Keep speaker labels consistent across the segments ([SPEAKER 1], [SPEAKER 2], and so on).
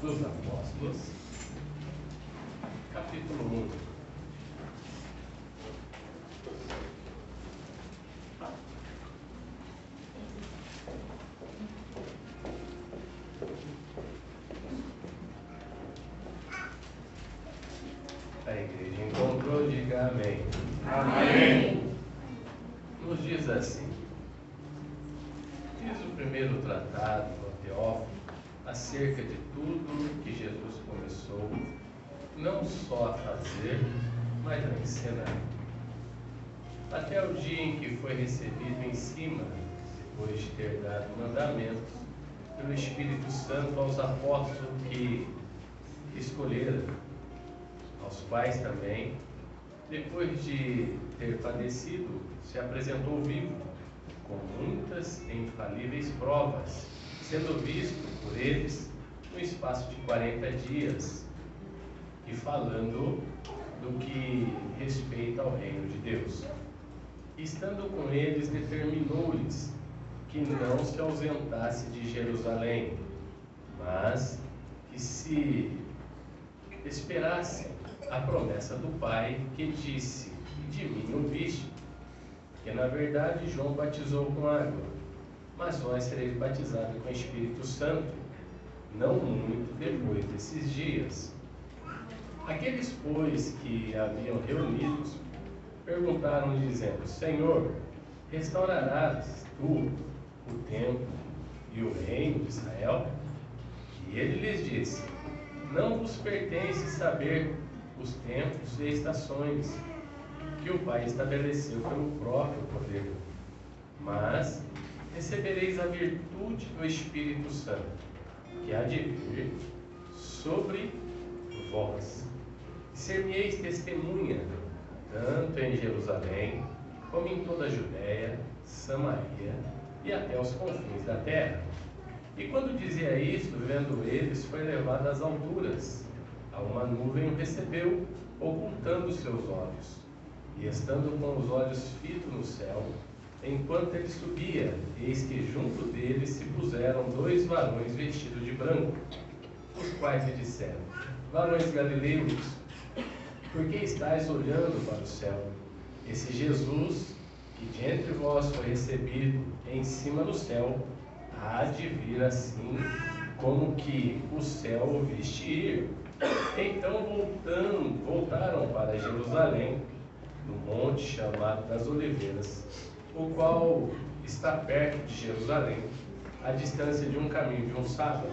[SPEAKER 1] dos Apóstolos, capítulo 1. A igreja encontrou, diga amém.
[SPEAKER 2] Amém.
[SPEAKER 1] Nos diz assim: fiz o primeiro tratado, ó Teófilo, acerca de tudo que Jesus começou, não só a fazer, mas a ensinar. Até o dia em que foi recebido em cima, depois de ter dado mandamentos pelo Espírito Santo aos apóstolos que escolheram, aos quais também, depois de ter padecido, se apresentou vivo, com muitas e infalíveis provas, sendo visto por eles no espaço de 40 dias, e falando do que respeita ao reino de Deus. Estando com eles, determinou-lhes que não se ausentasse de Jerusalém, mas que se esperassem a promessa do Pai, que disse: de mim ouviste, porque na verdade João batizou com água, mas vós sereis batizados com o Espírito Santo, não muito depois desses dias. Aqueles, pois, que haviam reunidos, perguntaram-lhe, dizendo: Senhor, restaurarás tu o templo e o reino de Israel? E ele lhes disse: não vos pertence saber os tempos e estações que o Pai estabeleceu pelo próprio poder, mas recebereis a virtude do Espírito Santo, que há de vir sobre vós, e ser-me-eis testemunha, tanto em Jerusalém, como em toda a Judéia, Samaria e até os confins da terra. E quando dizia isto, vendo eles, foi levado às alturas. A uma nuvem o recebeu, ocultando seus olhos. E estando com os olhos fitos no céu, enquanto ele subia, eis que junto dele se puseram 2 varões vestidos de branco, os quais lhe disseram: varões galileus, por que estáis olhando para o céu? Esse Jesus, que de entre vós foi recebido em cima do céu, há de vir assim, como que o céu o viste ir. Então voltaram para Jerusalém, no monte chamado das Oliveiras, o qual está perto de Jerusalém, à distância de um caminho de um sábado.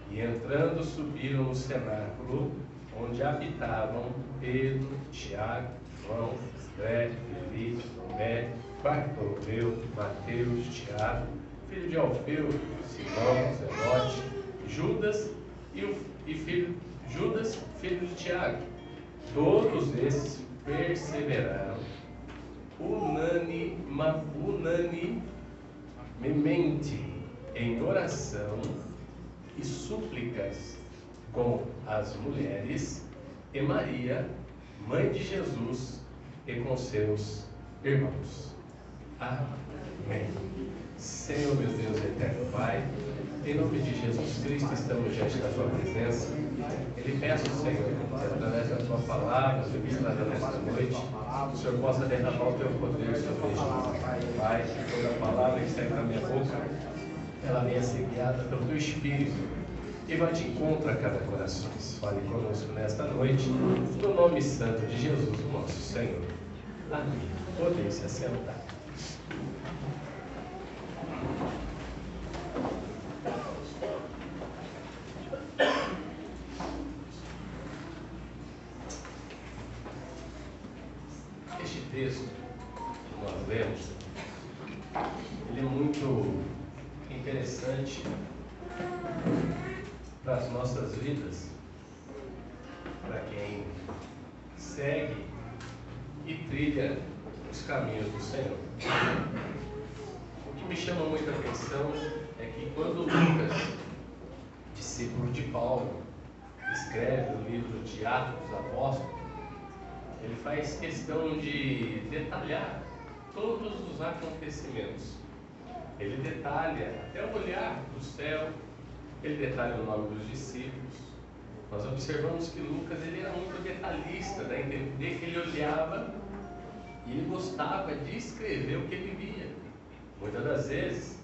[SPEAKER 1] E entrando, subiram no cenáculo, onde habitavam Pedro, Tiago, João, André, Felipe, Tomé, Bartolomeu, Mateus, Tiago, filho de Alfeu, Simão, Zelote, Judas Judas, filho de Tiago. Todos esses perseveraram unanimemente em oração e súplicas com as mulheres e Maria, mãe de Jesus, e com seus irmãos. Amém. Senhor, meu Deus eterno Pai, em nome de Jesus Cristo, estamos diante da Tua presença. Ele peço, Senhor, que através da Tua palavra, ministrada nesta noite, o Senhor possa derramar o Teu poder sobre este Pai, que toda palavra que sai da minha boca, ela venha ser guiada pelo Teu Espírito e vá de encontro a cada coração. Fale conosco nesta noite, no nome santo de Jesus, o nosso Senhor. Amém. Podem se assentar. Este texto que nós lemos, ele é muito interessante para as nossas vidas, para quem segue e trilha os caminhos do Senhor. O que me chama muita atenção é que quando Lucas, discípulo de Paulo, escreve o livro de Atos dos Apóstolos, ele faz questão de detalhar todos os acontecimentos. Ele detalha até o olhar do céu, ele detalha o nome dos discípulos. Nós observamos que Lucas ele era muito detalhista, dá a entender que ele olhava e ele gostava de escrever o que ele via. Muitas das vezes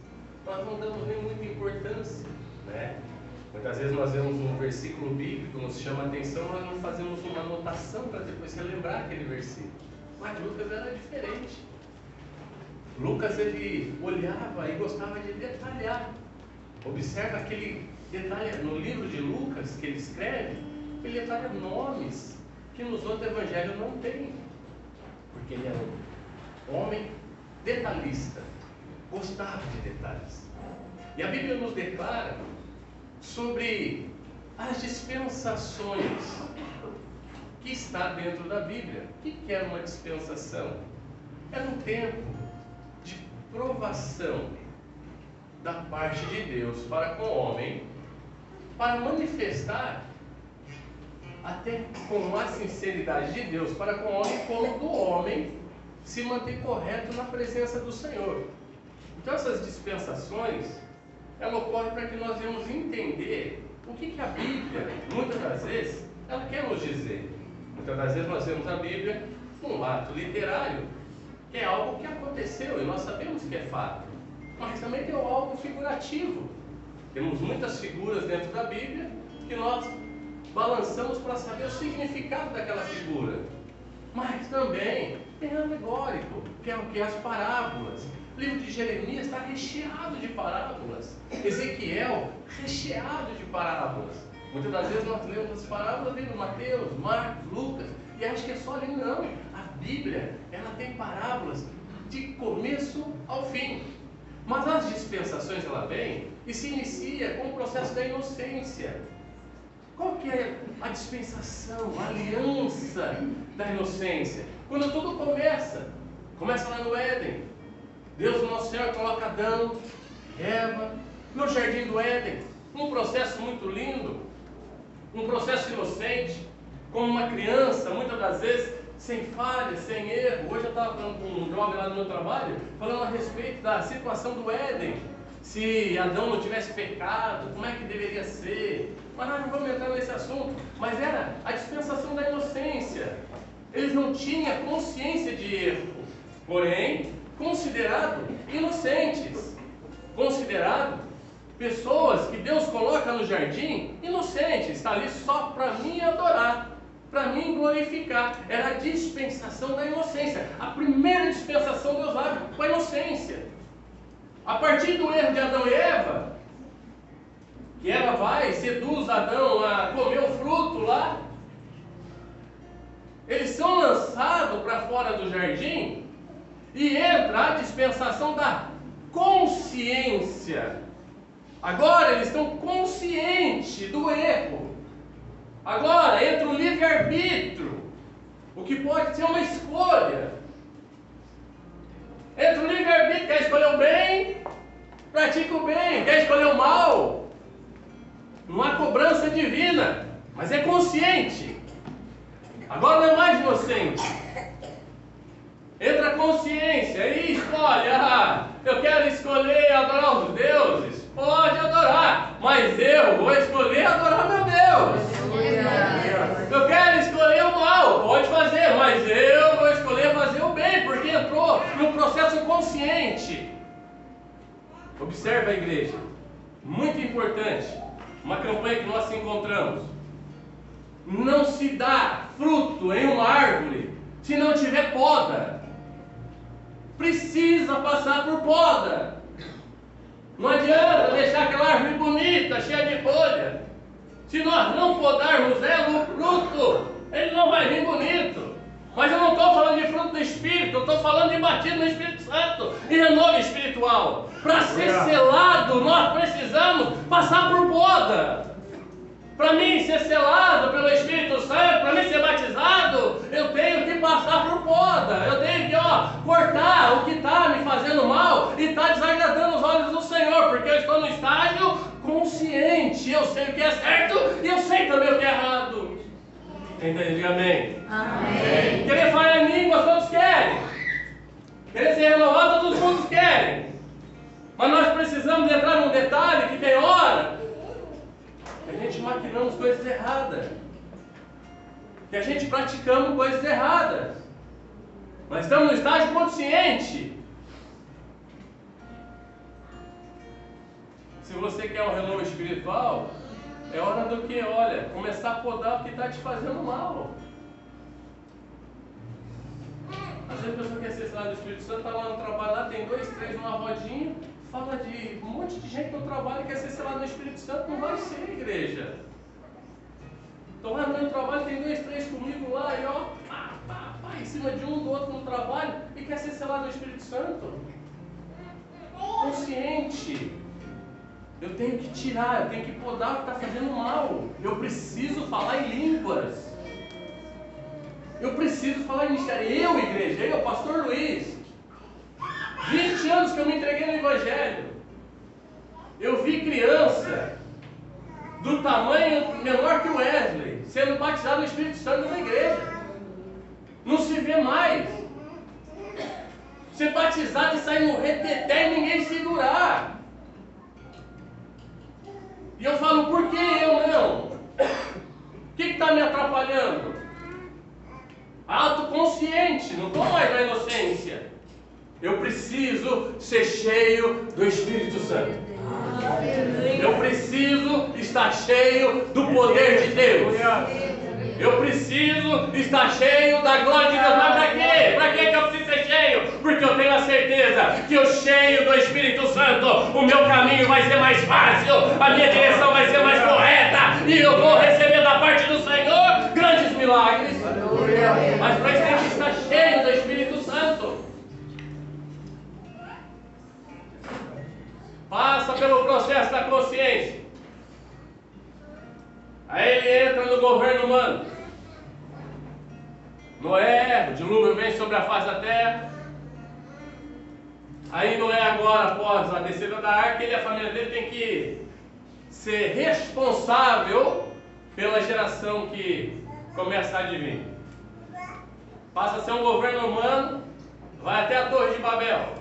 [SPEAKER 1] nós não damos nem muita importância, né? Muitas vezes nós vemos um versículo bíblico, nos chama a atenção, nós não fazemos uma anotação para depois relembrar aquele versículo. Mas Lucas era diferente. Lucas ele olhava e gostava de detalhar. Observa aquele detalhe no livro de Lucas que ele escreve, ele detalha nomes que nos outros evangelhos não tem. Porque ele era um homem detalhista, gostava de detalhes. E a Bíblia nos declara sobre as dispensações que está dentro da Bíblia. O que era uma dispensação? Era um tempo de provação da parte de Deus para com o homem, para manifestar até com a sinceridade de Deus para com o homem, como do homem se manter correto na presença do Senhor. Então essas dispensações, ela ocorre para que nós venhamos entender o que a Bíblia, muitas das vezes, ela quer nos dizer. Muitas das vezes nós vemos a Bíblia num ato literário, que é algo que aconteceu e nós sabemos que é fato. Mas também tem algo figurativo. Temos muitas figuras dentro da Bíblia que nós balançamos para saber o significado daquela figura. Mas também tem alegórico, que é o que? As parábolas. O livro de Jeremias está recheado de parábolas. Ezequiel, recheado de parábolas. Muitas das vezes nós lemos as parábolas de Mateus, Marcos, Lucas, e acho que é só ali. Não. A Bíblia, ela tem parábolas de começo ao fim. Mas as dispensações, ela vem e se inicia com o processo da inocência. Qual que é a dispensação, a aliança da inocência? Quando tudo começa lá no Éden. Deus, o nosso Senhor, coloca Adão, Eva, no jardim do Éden. Um processo muito lindo, um processo inocente, como uma criança, muitas das vezes, sem falha, sem erro. Hoje eu estava falando com um jovem lá no meu trabalho, falando a respeito da situação do Éden. Se Adão não tivesse pecado, como é que deveria ser? Mas nós não vamos entrar nesse assunto. Mas era a dispensação da inocência. Eles não tinham consciência de erro, porém, considerado inocentes. Considerado pessoas que Deus coloca no jardim inocentes. Está ali só para mim adorar, para mim glorificar. Era a dispensação da inocência. A primeira dispensação Deus abre com a inocência. A partir do erro de Adão e Eva, que Eva vai e seduz Adão a comer o fruto lá, eles são lançados para fora do jardim e entra a dispensação da consciência. Agora eles estão conscientes do erro. Agora entra o livre-arbítrio, o que pode ser uma escolha. Entra o livre-arbítrio, quer escolher o bem, pratica o bem, quer escolher o mal. Não há cobrança divina, mas é consciente. Agora não é mais inocente. Entra a consciência e escolhe. Eu quero escolher adorar os deuses. Pode adorar, mas eu vou escolher adorar meu Deus. Eu quero escolher o mal, pode fazer, mas eu vou escolher fazer o bem, porque entrou num processo consciente. Observa a igreja, muito importante, uma campanha que nós encontramos. Não se dá fruto em uma árvore se não tiver poda. Precisa passar por poda. Não adianta deixar aquela árvore bonita, cheia de folha. Se nós não podarmos ela, o fruto, ele não vai vir bonito. Mas eu não estou falando de fruto do Espírito, eu estou falando de batido no Espírito Santo e renovo espiritual. Para ser selado, nós precisamos passar por poda. Para mim ser selado pelo Espírito Santo, para mim ser batizado, eu tenho que passar por poda. Eu tenho que cortar o que está me fazendo mal e está desagradando os olhos do Senhor, porque eu estou no estágio consciente. Eu sei o que é certo e eu sei também o que é errado. Entende? Diga amém.
[SPEAKER 2] Amém.
[SPEAKER 1] Querer falar em línguas todos querem. Querer ser renovado todos querem. Mas nós precisamos entrar num detalhe que tem hora que a gente maquinamos coisas erradas, que a gente praticamos coisas erradas. Nós estamos no estágio consciente. Se você quer um renovo espiritual, é hora do que? Olha, começar a podar o que está te fazendo mal. Às vezes a pessoa quer ser selada do Espírito Santo, está lá no trabalho, lá tem 2, 3 numa rodinha, fala de um monte de gente no trabalho que quer ser selado do Espírito Santo, não vai ser, igreja. Estou lá no meu trabalho, tem 2, 3 comigo lá, e ó, em cima de um do outro no trabalho, e quer ser selado do Espírito Santo. Consciente. Eu tenho que tirar, eu tenho que podar o que está fazendo mal. Eu preciso falar em línguas. Eu preciso falar em mistério. Eu, igreja, eu, pastor Luiz. 20 anos que eu me entreguei no Evangelho. Eu vi criança do tamanho menor que o Wesley sendo batizado no Espírito Santo na igreja. Não se vê mais. Ser batizado e sair no reteté e ninguém segurar. E eu falo, por que eu não? O que está me atrapalhando? Autoconsciente, não estou mais na inocência. Eu preciso ser cheio do Espírito Santo. Eu preciso estar cheio do poder de Deus. Eu preciso estar cheio da glória de Deus. Mas para quê? Para que eu preciso ser cheio? Porque eu tenho a certeza que eu cheio do Espírito Santo, o meu caminho vai ser mais fácil, a minha direção vai ser mais correta, e eu vou receber da parte do Senhor grandes milagres. Mas para isso tem que estar cheio do Espírito Santo. Passa pelo processo da consciência. Aí ele entra no governo humano. Noé, o dilúvio vem sobre a face da terra. Aí Noé agora, após a descida da arca, ele e a família dele tem que ser responsável pela geração que começa a vir. Passa a ser um governo humano, vai até a Torre de Babel.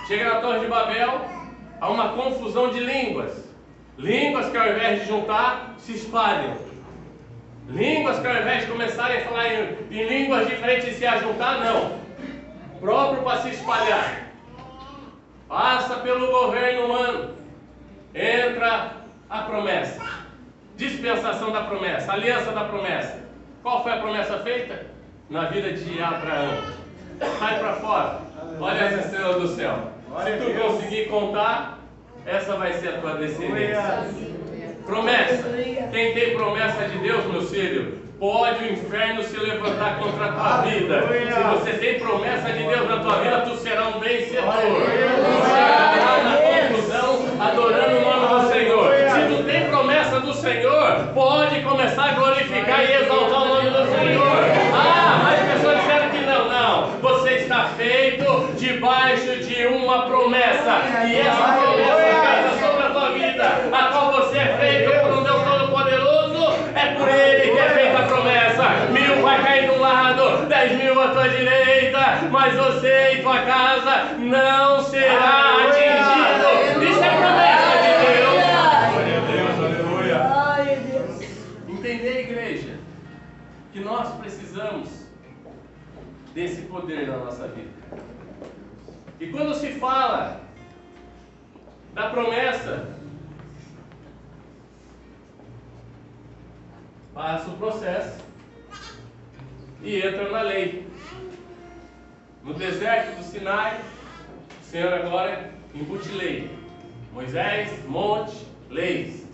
[SPEAKER 1] Chega na Torre de Babel, há uma confusão de línguas. Línguas que ao invés de juntar, se espalham. Línguas que ao invés de começarem a falar em línguas diferentes e se ajuntar, não. Próprio para se espalhar. Passa pelo governo humano. Entra a promessa. Dispensação da promessa. Aliança da promessa. Qual foi a promessa feita? Na vida de Abraão. Sai para fora. Olha as estrelas do céu. Se tu conseguir contar, essa vai ser a tua descendência. Promessa. Quem tem promessa de Deus, meu filho, pode o inferno se levantar contra a tua vida. Se você tem promessa de Deus na tua vida, tu será um vencedor. Tu chegará na conclusão adorando o nome do Senhor. Se tu tem promessa do Senhor, pode começar a glorificar e exaltar o nome do Senhor. Mas as pessoas disseram que não. Você está feito debaixo de uma promessa. E essa promessa é sobre a tua vida, a qual você é feito por um Deus Todo-Poderoso. É por Ele que é feita a promessa. 1000 vai cair do lado, 10.000 à tua direita, mas você e tua casa não será atingido. Isso é promessa de Deus. Aleluia. Entender, igreja, que nós precisamos desse poder na nossa vida. E quando se fala da promessa, passa o processo e entra na lei. No deserto do Sinai, o Senhor agora embute lei. Moisés, monte, leis.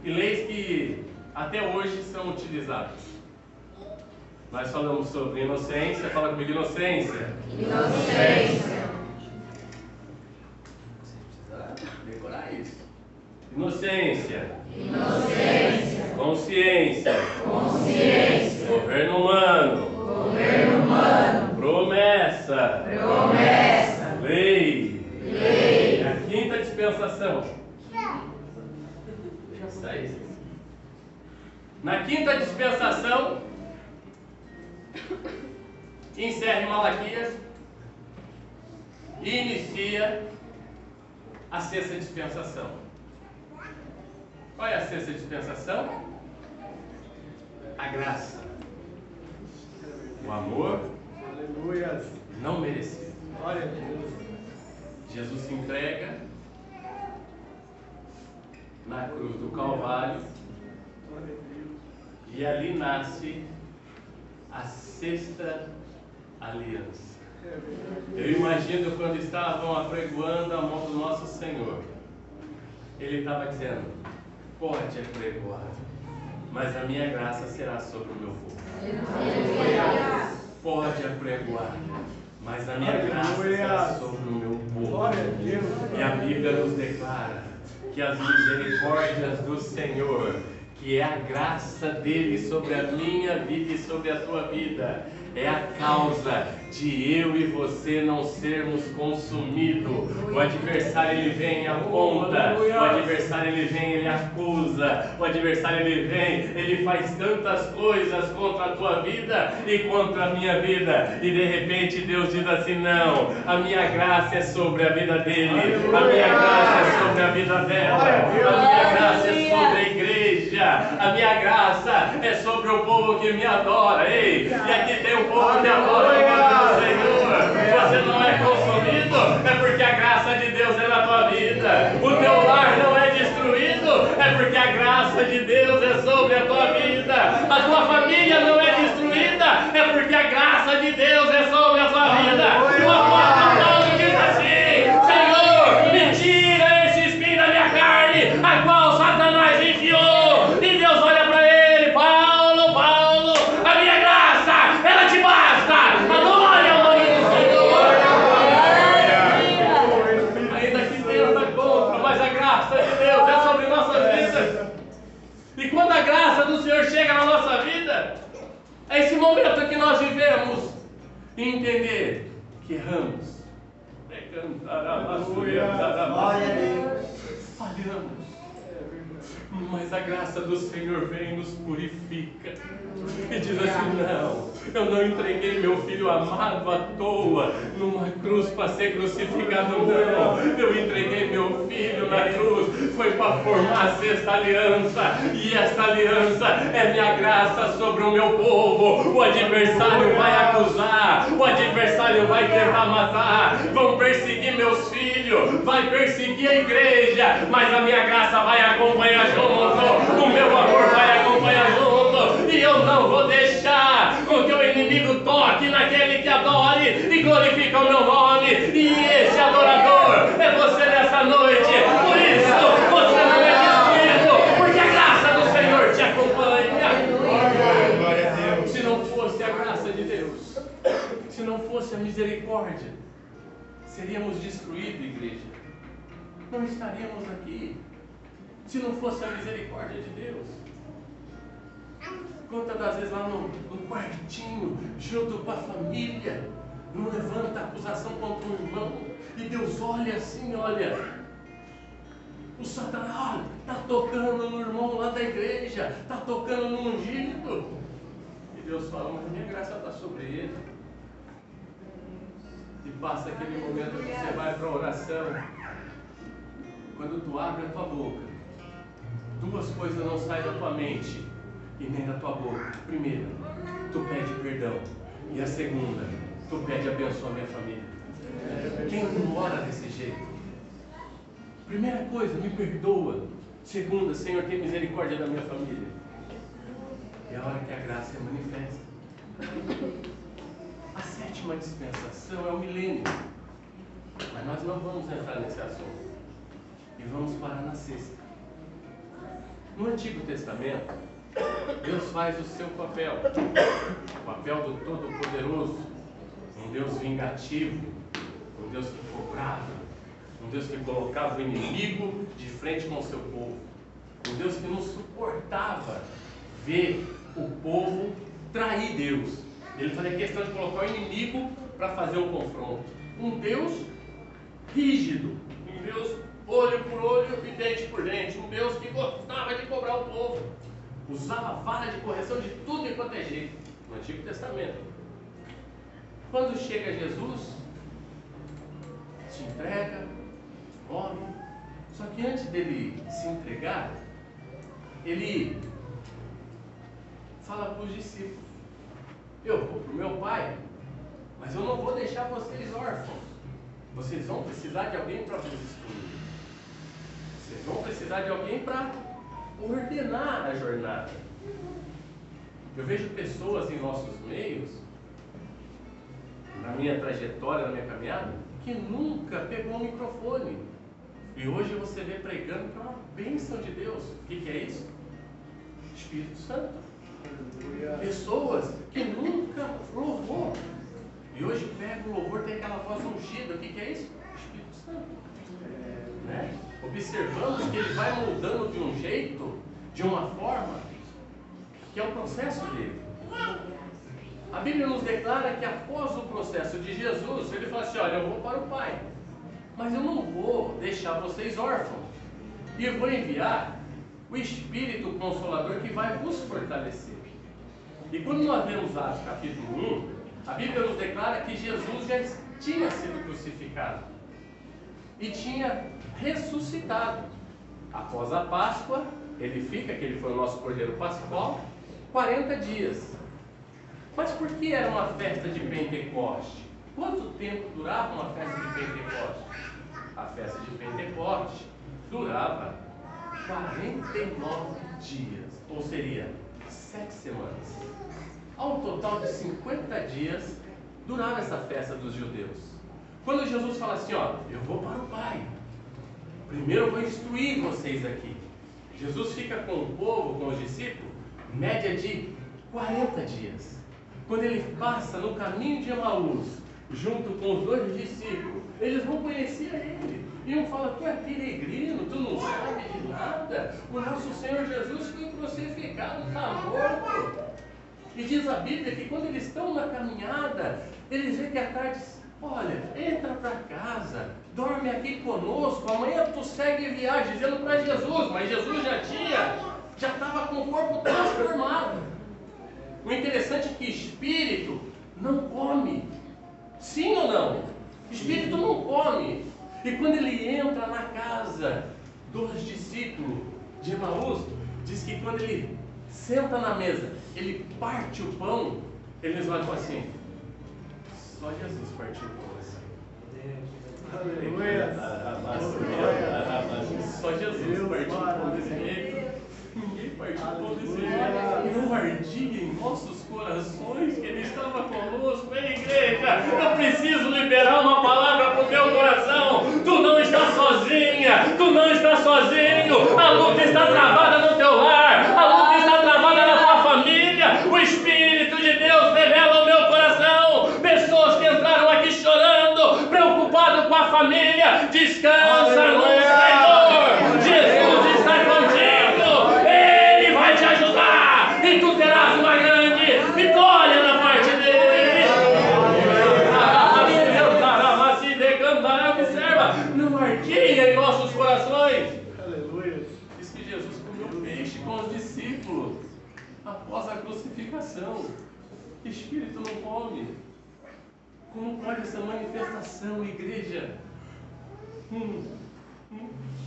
[SPEAKER 1] E leis que até hoje são utilizadas. Nós falamos sobre inocência. Fala comigo, inocência.
[SPEAKER 2] Inocência.
[SPEAKER 1] Você precisa decorar isso. Inocência.
[SPEAKER 2] Inocência.
[SPEAKER 1] Consciência.
[SPEAKER 2] Consciência.
[SPEAKER 1] Governo humano.
[SPEAKER 2] Governo humano.
[SPEAKER 1] Promessa.
[SPEAKER 2] Promessa.
[SPEAKER 1] Lei.
[SPEAKER 2] Lei.
[SPEAKER 1] É a quinta dispensação. Isso aí. Na quinta dispensação, encerra em Malaquias e inicia a sexta dispensação. Qual é a sexta dispensação? A graça. O amor.
[SPEAKER 3] Aleluia.
[SPEAKER 1] Não merecido.
[SPEAKER 3] Glória a Deus.
[SPEAKER 1] Jesus se entrega na cruz do Calvário e ali nasce a sexta aliança. Eu imagino quando estavam apregoando a mão do nosso Senhor, Ele estava dizendo: pode apregoar, mas a minha graça será sobre o meu povo. Pode apregoar, mas a minha graça será sobre o meu povo. E a Bíblia nos declara que as misericórdias do Senhor, que é a graça dele sobre a minha vida e sobre a tua vida, é a causa de eu e você não sermos consumidos. O adversário ele vem e aponta, o adversário ele vem e ele acusa, o adversário ele vem, ele faz tantas coisas contra a tua vida e contra a minha vida, e de repente Deus diz assim: não, a minha graça é sobre a vida dele, a minha graça é sobre a vida dela, a minha graça é sobre a igreja, a minha graça é sobre o povo que me adora. Ei, e aqui tem um povo que adora o nome do Senhor. Você não é consumido, é porque a graça de Deus é na tua vida. O teu lar não é destruído, é porque a graça de Deus é sobre a tua vida. A tua família não é destruída, é porque a graça de Deus é sobre a tua vida. O apóstolo Paulo diz assim: Senhor, me tira esse espinho da minha carne, a qual Satanás enfiou. E Deus olha para ele: Paulo, Paulo, a minha graça, ela te basta. Adore o nome do Senhor. Ainda que tenta contra, mas a graça de Deus é sobre nossas vidas. E quando a graça do Senhor chega na nossa vida, é esse momento que nós vivemos e entender que erramos, falhamos, mas a graça do Senhor vem e nos purifica e diz assim: não, eu não entreguei meu filho amado à toa numa cruz para ser crucificado, não, eu entreguei meu filho na cruz, foi para formar a sexta aliança, e esta aliança é minha graça sobre o meu povo. O adversário vai acusar, o adversário vai tentar matar, vão perseguir meus filhos, vai perseguir a igreja, mas a minha graça vai acompanhar junto, o meu amor vai acompanhar junto, e eu não vou deixar com que o inimigo toque naquele que adore e glorifica o meu nome. E esse adorador é você nessa noite. Por isso você não é destruído, porque a graça do Senhor te acompanha.
[SPEAKER 3] Glória a Deus.
[SPEAKER 1] Se não fosse a graça de Deus, se não fosse a misericórdia, seríamos destruídos, igreja. Não estaríamos aqui se não fosse a misericórdia de Deus. Quantas das vezes lá no quartinho, junto com a família, não levanta acusação contra um irmão, e Deus olha assim, olha, o Satanás está tocando no irmão lá da igreja, está tocando no ungido, e Deus fala: mas a minha graça está sobre ele. E passa aquele momento que você vai para a oração. Quando tu abre a tua boca, duas coisas não saem da tua mente e nem da tua boca. Primeira, tu pede perdão. E a segunda, tu pede abençoa a minha família. Quem não ora desse jeito? Primeira coisa, me perdoa. Segunda, Senhor, tem misericórdia da minha família. É a hora que a graça é manifesta. A sétima dispensação é o milênio. Mas nós não vamos entrar nesse assunto. E vamos parar na sexta. No Antigo Testamento, Deus faz o seu papel, o papel do Todo-Poderoso, um Deus vingativo, um Deus que cobrava, um Deus que colocava o inimigo de frente com o seu povo, um Deus que não suportava ver o povo trair Deus. Ele fazia questão de colocar o inimigo para fazer o confronto. Um Deus rígido, um Deus olho por olho e dente por dente, um Deus que gostava de cobrar o povo, usava vara de correção de tudo e quanto é jeito, no Antigo Testamento. Quando chega Jesus, se entrega, morre. Só que antes dele se entregar, ele fala para os discípulos: eu vou para o meu pai, mas eu não vou deixar vocês órfãos. Vocês vão precisar de alguém para vos instruir. Vocês vão precisar de alguém para ordenar a jornada. Eu vejo pessoas em nossos meios, na minha trajetória, na minha caminhada, que nunca pegou um microfone. E hoje você vê pregando, que é uma bênção de Deus. O que é isso? Espírito Santo. Pessoas que nunca louvou. E hoje pega o louvor, tem aquela voz ungida. O que é isso? Espírito Santo. Né? Observamos que ele vai moldando de um jeito, de uma forma, que é o processo dele. A Bíblia nos declara que após o processo de Jesus, ele fala assim: olha, eu vou para o Pai, mas eu não vou deixar vocês órfãos. E eu vou enviar o Espírito Consolador que vai vos fortalecer. E quando nós vemos Atos capítulo 1, a Bíblia nos declara que Jesus já tinha sido crucificado e tinha ressuscitado. Após a Páscoa, ele fica, que ele foi o nosso Cordeiro Pascual, 40 dias. Mas por que era uma festa de Pentecoste? Quanto tempo durava uma festa de Pentecoste? A festa de Pentecoste durava 49 dias, ou seria 7 semanas. Ao total de 50 dias durava essa festa dos judeus. Quando Jesus fala assim: ó, eu vou para o Pai, primeiro eu vou instruir vocês aqui. Jesus fica com o povo, com os discípulos, média de 40 dias. Quando ele passa no caminho de Emaús, junto com os 2 discípulos, eles vão conhecer ele. E um fala: tu é peregrino, tu não sabe de nada. O nosso Senhor Jesus foi crucificado, está morto. E diz a Bíblia que quando eles estão na caminhada, eles veem que à tarde: olha, entra para casa, dorme aqui conosco, amanhã tu segue viagem, dizendo para Jesus. Mas Jesus já estava com o corpo transformado. O interessante é que espírito não come. Sim ou não? Espírito não come. E quando ele entra na casa dos discípulos de Emaús, diz que quando ele senta na mesa, ele parte o pão, eles olham assim: só Jesus partiu o pão assim.
[SPEAKER 3] Aleluia.
[SPEAKER 1] Só Jesus partiu o pão desse jeito. Ninguém partiu o pão desse jeito. E não ardia em nossos corações que ele estava conosco. Ei, igreja, eu preciso liberar uma palavra para o teu coração. Tu não estás sozinha, tu não estás sozinho. A luta está travada no teu lar, a luta está travada na tua família. O Espírito de Deus revela o meu coração. Pessoas que entraram aqui chorando, preocupadas com a família. Descansa no Senhor. Jesus está contigo. Ele vai te ajudar e tu terás uma grande vitória na parte dele. Observa, não arqueia em nossos corações.
[SPEAKER 3] Aleluia.
[SPEAKER 1] Diz que Jesus comeu peixe com os discípulos após a crucificação. Espírito não come. Como pode essa manifestação, igreja?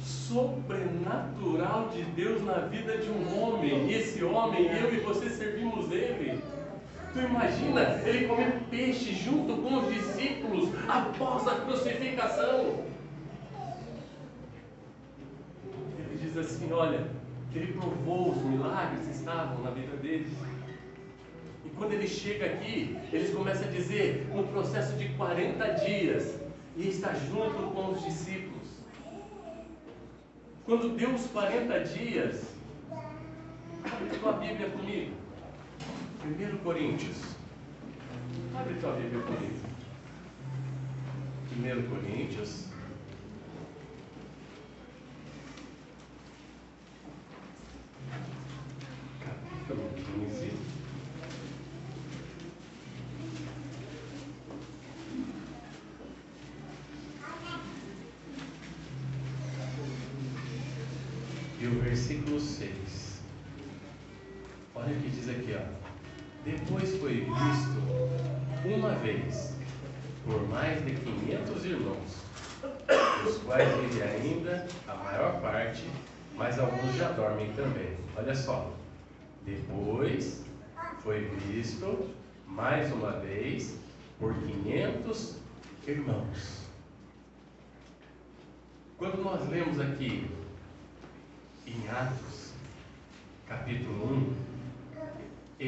[SPEAKER 1] Sobrenatural de Deus na vida de um homem. E esse homem, eu e você servimos ele. Tu imagina ele comer peixe junto com os discípulos após a crucificação. Ele diz assim: olha, que ele provou os milagres que estavam na vida deles. E quando ele chega aqui, eles começam a dizer um processo de 40 dias. E está junto com os discípulos. Quando deu os 40 dias, abre tua Bíblia comigo. 1 Coríntios. Abre tua Bíblia comigo. 1 Coríntios. Capítulo 15. E o versículo 6. Olha o que diz aqui, ó. Depois foi visto uma vez por mais de 500 irmãos os quais vive ainda a maior parte, mas alguns já dormem também. Olha só. Depois foi visto mais uma vez por 500 irmãos. Quando nós lemos aqui em Atos, capítulo 1,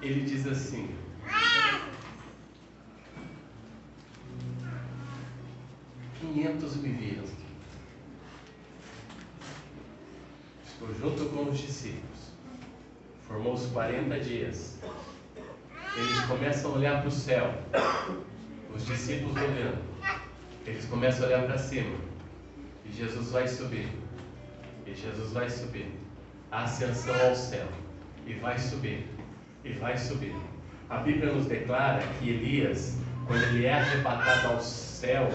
[SPEAKER 1] ele diz assim: "500 me viram. Estou junto com os discípulos." Formou os 40 dias. Eles começam a olhar para o céu. Os discípulos olhando. Eles começam a olhar para cima. E Jesus vai subir. E Jesus vai subir. A ascensão ao céu. E vai subir. E vai subir. A Bíblia nos declara que Elias, quando ele é arrebatado ao céu,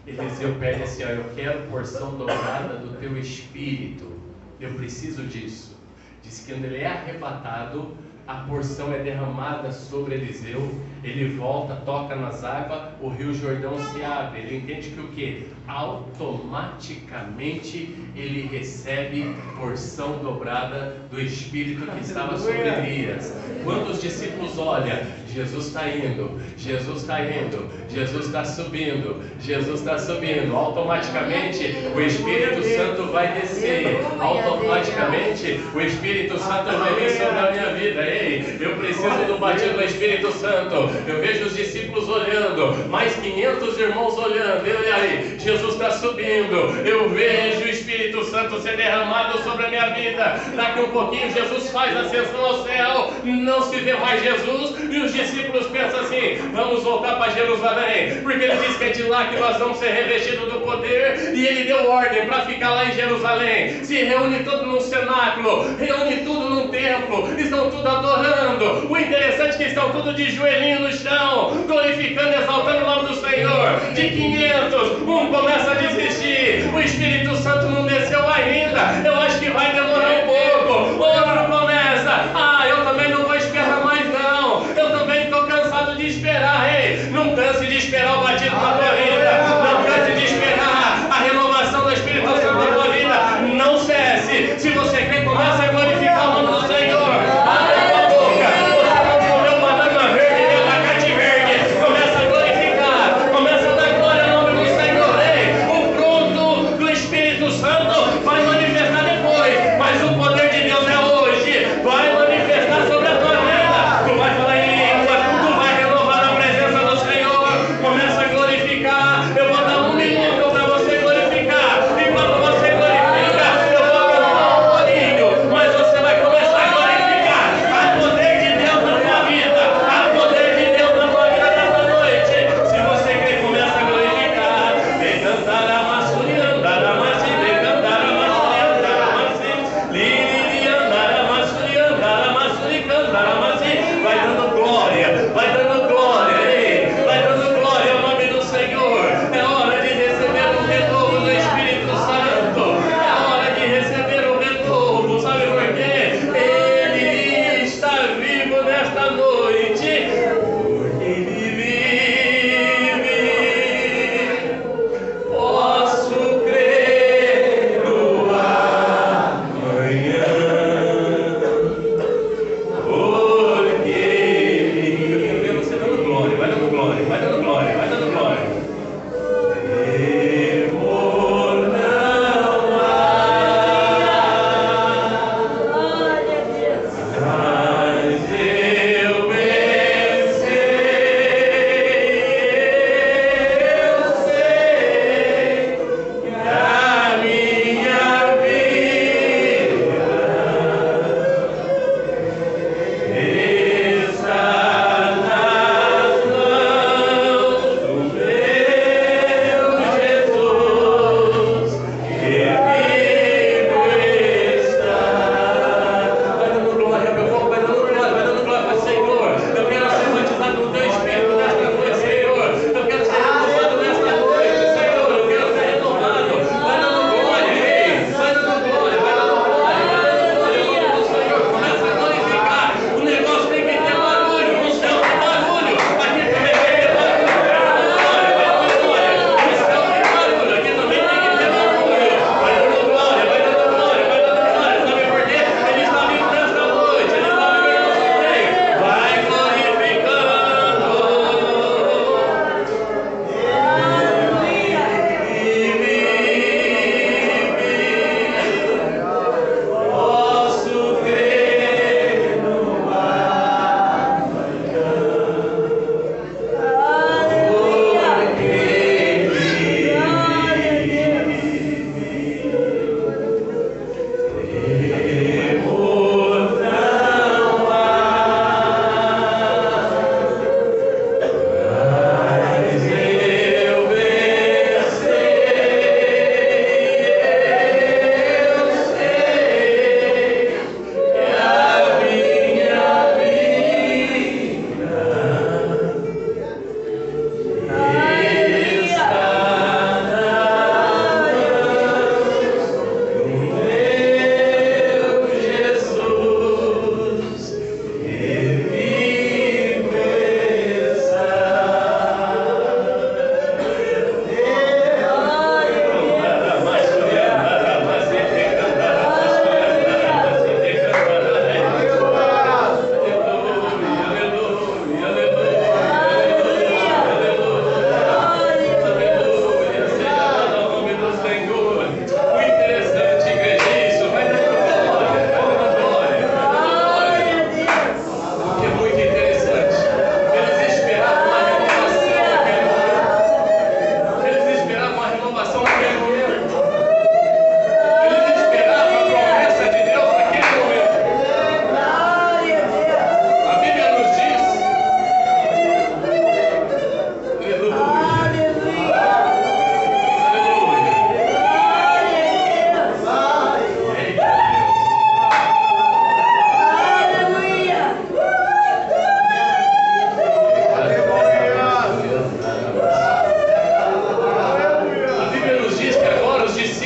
[SPEAKER 1] Eliseu pede assim: eu quero porção dobrada do teu espírito. Eu preciso disso. Diz que quando ele é arrebatado, a porção é derramada sobre Eliseu. Ele volta, toca nas águas, o rio Jordão se abre. Ele entende que o quê? Automaticamente ele recebe porção dobrada do Espírito que estava sobre Elias. Quando os discípulos olham, Jesus está indo, Jesus está indo, Jesus está subindo, Jesus está subindo. Automaticamente o Espírito Santo vai descer. Automaticamente o Espírito Santo vai vir sobre a minha vida. Ei, eu preciso do batismo do Espírito Santo. Eu vejo os discípulos olhando, mais 500 irmãos olhando. E aí, Jesus está subindo. Eu vejo o Espírito Santo ser derramado sobre a minha vida. Daqui um pouquinho Jesus faz a ascensão ao céu. Não se vê mais Jesus. E os discípulos pensam assim: vamos voltar para Jerusalém, porque ele disse que é de lá que nós vamos ser revestidos do poder. E ele deu ordem para ficar lá em Jerusalém. Se reúne tudo num cenáculo, reúne tudo num templo. Estão tudo adorando. O interessante é que estão tudo de joelhinho no chão, glorificando, exaltando o nome do Senhor. De 500, um começa a desistir. O Espírito Santo não desceu ainda. Eu acho que vai demorar um pouco. Outro começa: eu também não vou esperar mais não. Eu também estou cansado de esperar. Ei, não canse de esperar o batismo na tua vida. Não canse de esperar a renovação do Espírito Santo na tua vida. Não cesse. Se você quer, começa a glorificar o nome do Senhor. Abre a tua boca. Você não comeu banana verde nem abacate verde. Começa a glorificar. Começa a dar glória ao nome do Senhor. Ei, o fruto do Espírito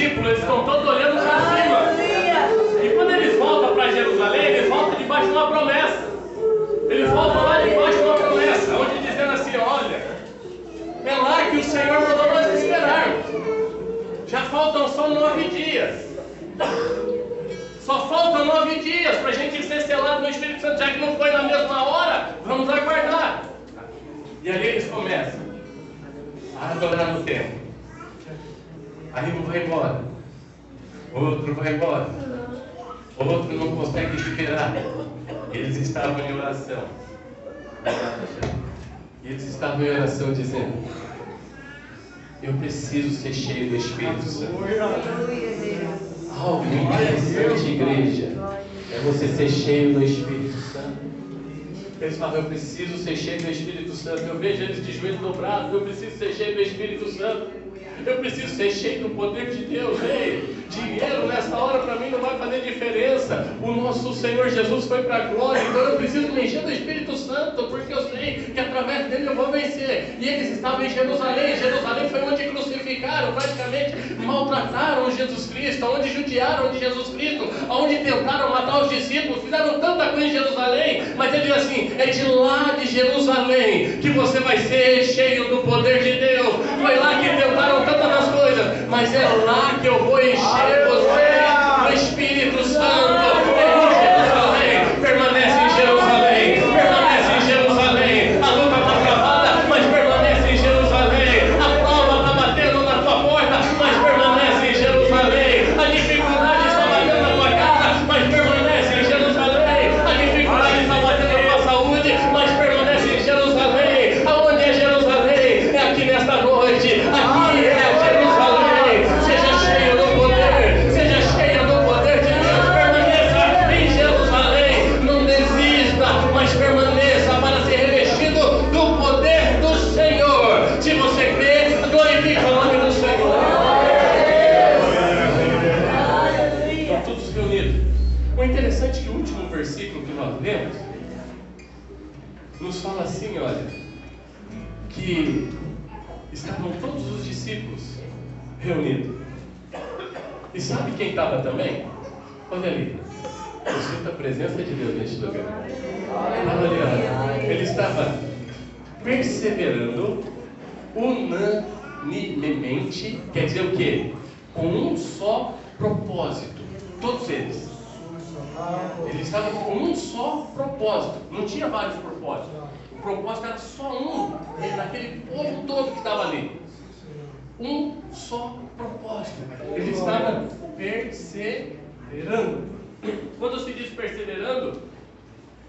[SPEAKER 1] discípulos, eles estão todos olhando para cima. E quando eles voltam para Jerusalém, eles voltam debaixo de uma promessa. Eles voltam lá debaixo de uma promessa, onde dizendo assim: olha, é lá que o Senhor mandou nós esperarmos. Já faltam só 9 dias. Só faltam 9 dias para a gente ser selado no Espírito Santo. Já que não foi na mesma hora, vamos aguardar. E ali eles começam a adorar no templo. Aí um vai embora, outro vai embora, outro não consegue esperar. Eles estavam em oração. Eles estavam em oração dizendo: eu preciso ser cheio do Espírito Santo. Algo interessante, igreja, é você ser cheio do Espírito Santo. Eles falam: eu preciso ser cheio do Espírito Santo. Eu vejo eles de joelhos dobrados: eu preciso ser cheio do Espírito Santo. Eu preciso ser cheio do poder de Deus. Ei, dinheiro nessa hora para mim não vai fazer diferença. O nosso Senhor Jesus foi para a glória, então eu preciso me encher do Espírito Santo, porque eu sei que através dele eu vou vencer. E eles estavam em Jerusalém. Jerusalém foi onde crucificaram, praticamente maltrataram Jesus Cristo, onde judiaram de Jesus Cristo, onde tentaram matar os discípulos, fizeram tanta coisa em Jerusalém. Mas ele diz assim: é de lá de Jerusalém que você vai ser cheio do poder de Deus. Foi lá que tentaram tantas das coisas, mas é lá que eu vou encher você do Espírito Santo. É em Jerusalém. Permanece em Jerusalém. Permanece em Jerusalém. A luta está travada, mas permanece em Jerusalém. A prova está batendo na tua porta, mas permanece em Jerusalém. A dificuldade está batendo na tua casa, mas permanece em Jerusalém. A dificuldade está batendo na tua saúde, mas permanece em Jerusalém. Aonde é Jerusalém? É aqui nesta noite. Aqui é Jerusalém. Seja cheio do poder. Seja cheio do poder de Deus. Permaneça em Jerusalém. Não desista, mas permaneça para ser revestido do poder do Senhor. Se você crê, glorifica o nome do Senhor. Estão todos reunidos. O interessante é que o último versículo que nós lemos nos fala assim, olha, que estavam todos os discípulos reunidos. E sabe quem estava também? Olha ali. Eu sinto a presença de Deus neste lugar. Olha ali, olha. Ele estava perseverando unanimemente. Quer dizer o quê? Com um só propósito. Todos eles. Eles estavam com um só propósito. Não tinha vários propósitos. O propósito era só um. Daquele povo todo que estava ali. Um só propósito. Eles estavam perseverando. Quando se diz perseverando,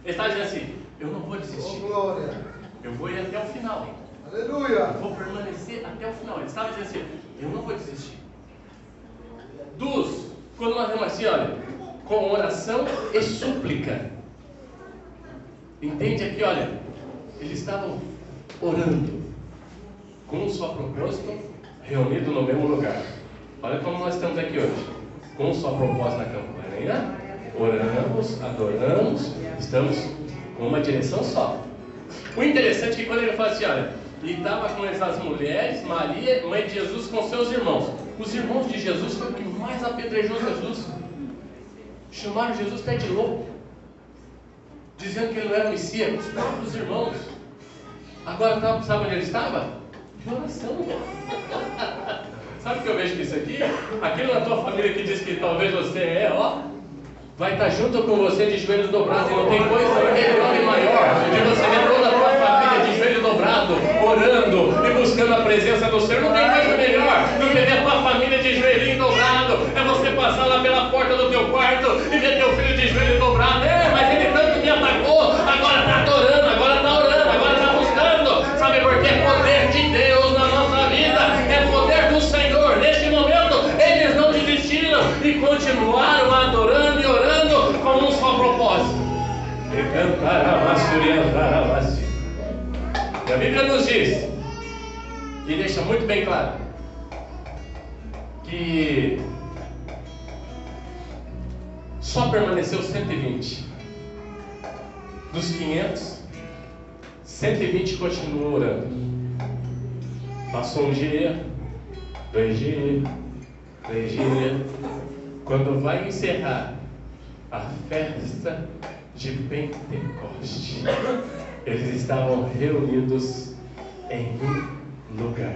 [SPEAKER 1] ele está dizendo assim: eu não vou desistir. Eu vou ir até o final.
[SPEAKER 3] Aleluia.
[SPEAKER 1] Eu vou permanecer até o final. Ele estava dizendo assim: eu não vou desistir. Quando nós vemos assim, olha, com oração e súplica. Entende aqui, olha, eles estavam orando com um só propósito, reunido no mesmo lugar. Olha como nós estamos aqui hoje, com um só propósito na campanha, oramos, adoramos, estamos com uma direção só. O interessante é que quando ele fala assim, olha, e estava com essas mulheres, Maria, mãe de Jesus, com seus irmãos. Os irmãos de Jesus foi o que mais apedrejou Jesus. Chamaram Jesus até de louco, dizendo que ele não era Messias. Os próprios irmãos. Agora, sabe onde ele estava? De oração. Sabe o que eu vejo disso aqui? Aquele na tua família que diz que talvez você vai estar junto com você de joelhos dobrados. E não tem coisa melhor e maior de você ver toda a tua família de joelho dobrado, orando e buscando a presença do Senhor. Não tem coisa melhor do que ver a tua família de joelhinho dobrado. É você passar lá pela porta do teu quarto e ver teu filho de joelho dobrado. Mas ele tanto me atacou, agora está adorando, agora está orando, agora está buscando. Sabe por quê? É poder de Deus na nossa vida, é poder do Senhor. Neste momento, eles não desistiram e continuaram adorando e orando com um só propósito. E a Bíblia nos diz, e deixa muito bem claro, que só permaneceu 120. Dos 500, 120 continuou orando. Passou um dia, 2 dias, Virgínia, quando vai encerrar a festa de Pentecoste, eles estavam reunidos em um lugar.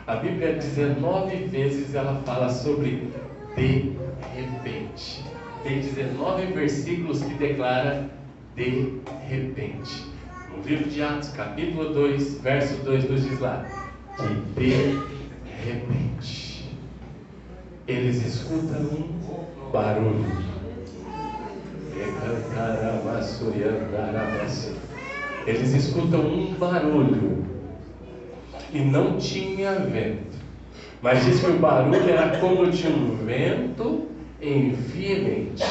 [SPEAKER 1] A Bíblia 19 vezes ela fala sobre de repente. Tem 19 versículos que declara de repente. No livro de Atos, capítulo 2, verso 2, nos diz lá que de repente eles escutam um barulho. Eles escutam um barulho e não tinha vento, mas diz que o barulho era como de um vento em veemente.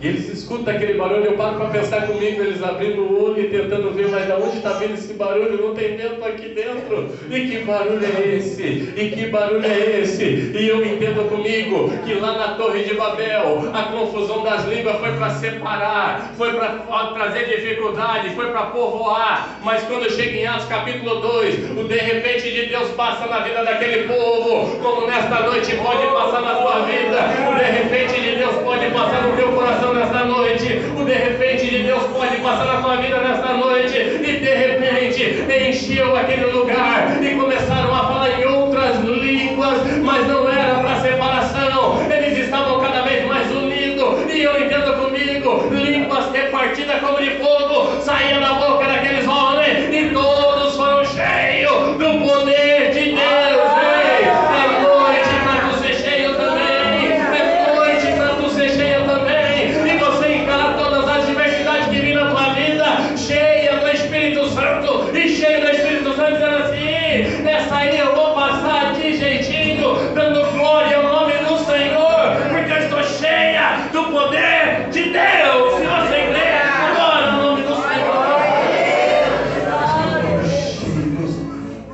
[SPEAKER 1] E eles escutam aquele barulho. Eu paro para pensar comigo, eles abrindo o olho e tentando ver, mas de onde está vindo esse barulho? Não tem vento aqui dentro. E que barulho é esse? E que barulho é esse? E eu entendo comigo que lá na Torre de Babel a confusão das línguas foi para separar, foi para trazer dificuldade, foi para povoar. Mas quando chega em Atos capítulo 2, o de repente de Deus passa na vida daquele povo, como nesta noite pode passar na sua vida. O de repente de Deus pode passar no teu coração nesta noite. O de repente de Deus pode passar na tua vida nesta noite. E de repente encheu aquele lugar e começaram a falar em outras línguas, mas não era para separação. Eles estavam cada vez mais unidos. E eu entendo comigo, línguas repartidas como de fogo saíam da boca daqueles homens e todos foram cheios do poder de Deus. É noite para tu ser cheio também. É noite para tu ser cheio também. E você encarar todas as diversidades que vêm na tua vida, cheia do Espírito Santo e cheio do Espírito Santo, dizendo assim: nessa aí eu vou passar de jeitinho, dando glória ao nome do Senhor, porque eu estou cheia do poder de Deus. Se você crê, glória ao nome do Senhor.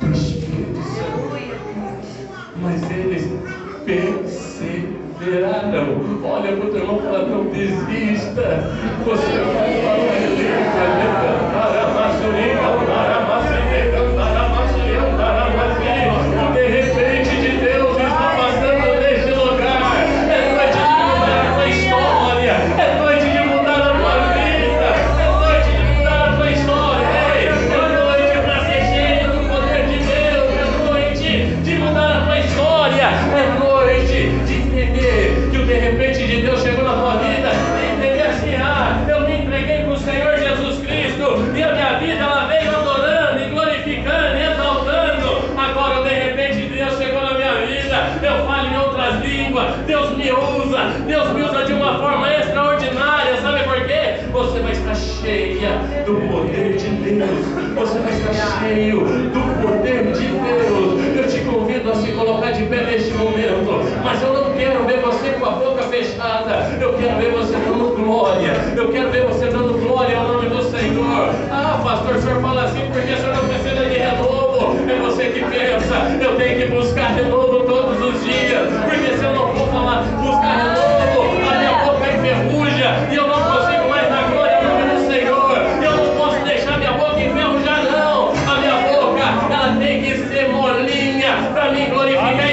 [SPEAKER 1] Cheios do Espírito Santo. Mas eles perseveraram. Olha para o teu irmão e fala: não desista. Você vai falar em língua. De repente de Deus está passando neste lugar. É noite de mudar a tua história. É noite de mudar a tua vida. É noite de mudar a tua história. É noite para ser cheio do poder de Deus. É noite de mudar a tua história. É noite de entender que o de repente de Deus chegou na tua vida e entender assim: ah, eu me entreguei para o Senhor Jesus Cristo e a minha vida ela veio adorando e glorificando e exaltando. Agora o de repente de Deus chegou na minha vida, eu falo em outras línguas, Deus me usa de uma forma extraordinária. Sabe por quê? Você vai estar cheia do poder de Deus. Você vai estar cheio do poder de Deus. Eu te convido a se colocar de pé neste momento, mas eu não quero ver você com a boca fechada. Eu quero ver você dando glória. Eu quero ver você dando glória ao nome do Senhor. Ah, pastor, o senhor fala assim porque o senhor não precisa de renovo. É você que pensa: eu tenho que buscar renovo todos os dias, porque se eu não for falar, buscar renovo, a minha boca enferruja e eu não consigo mais dar glória ao nome do Senhor. Eu não posso deixar minha boca enferrujar, não. A minha boca, ela tem que ser molinha para mim glorificar